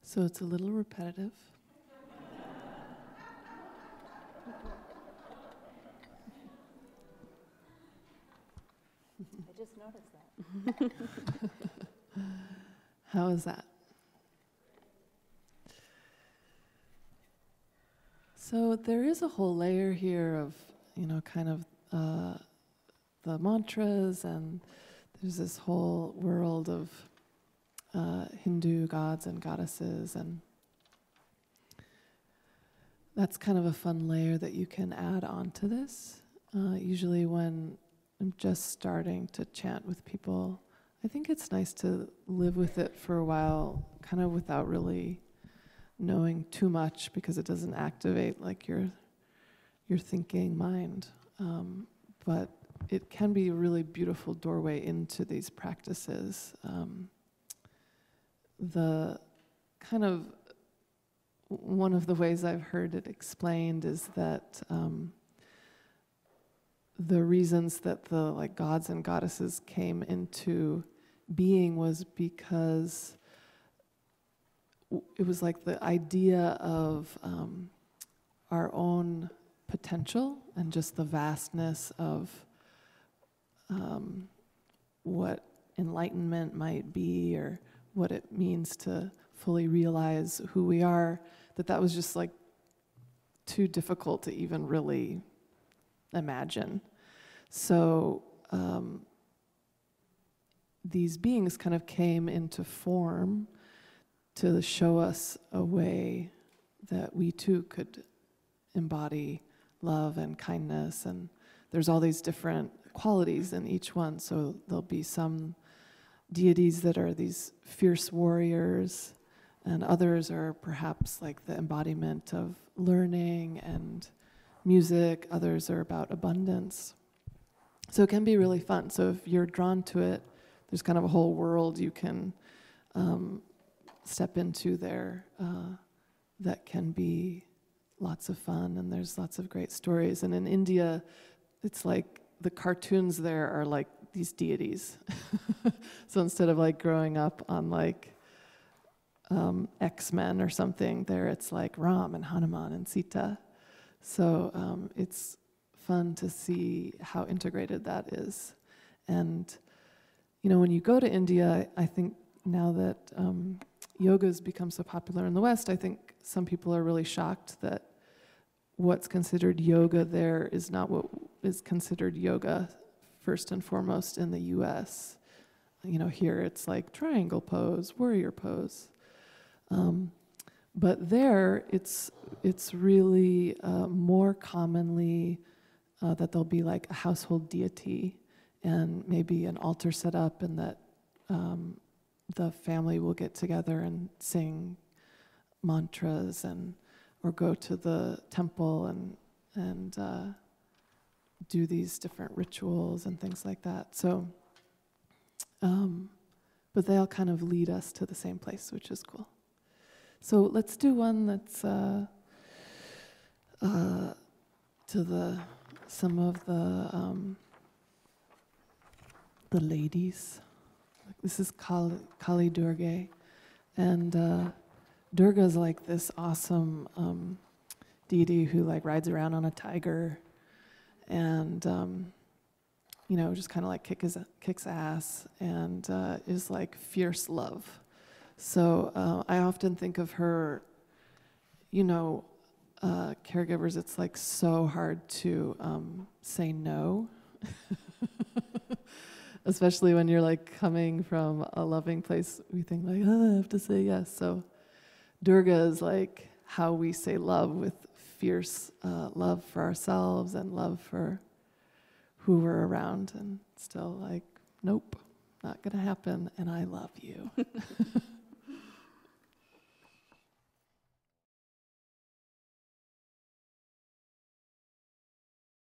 So it's a little repetitive. I just noticed that. How is that? So there is a whole layer here of, kind of the mantras, and there's this whole world of Hindu gods and goddesses, and that's kind of a fun layer that you can add on to this. Usually when I'm just starting to chant with people, I think it's nice to live with it for a while, kind of without really knowing too much, because it doesn't activate like your thinking mind. But it can be a really beautiful doorway into these practices. The kind of one of the ways I've heard it explained is that the reasons that the gods and goddesses came into being was because it was like the idea of our own potential and just the vastness of what enlightenment might be, or what it means to fully realize who we are, that was just like too difficult to even really imagine. So these beings kind of came into form to show us a way that we too could embody love and kindness, and there's all these different qualities in each one. So there'll be some deities that are these fierce warriors, and others are perhaps like the embodiment of learning and music. Others are about abundance. So it can be really fun. So if you're drawn to it, there's kind of a whole world you can step into there that can be lots of fun, and there's lots of great stories. And in India, it's like the cartoons there are like these deities. So instead of like growing up on like X-Men or something, there it's like Ram and Hanuman and Sita. So it's fun to see how integrated that is. And when you go to India, I think now that yoga's become so popular in the West, I think some people are really shocked that what's considered yoga there is not what is considered yoga first and foremost in the US. Here it's like triangle pose, warrior pose. But there it's really more commonly that there'll be like a household deity and maybe an altar set up, and that the family will get together and sing mantras or go to the temple and do these different rituals and things like that. So, but they all kind of lead us to the same place, which is cool. So let's do one that's to some of the ladies. This is Kali Durga, and Durga is like this awesome deity who like rides around on a tiger, and just kind of like kicks ass, and is like fierce love. So I often think of her, caregivers, it's like so hard to say no. Especially when you're like coming from a loving place, we think like, I have to say yes. So Durga is like how we say love, with fierce love for ourselves and love for who we're around, and still like, nope, not gonna happen, and I love you.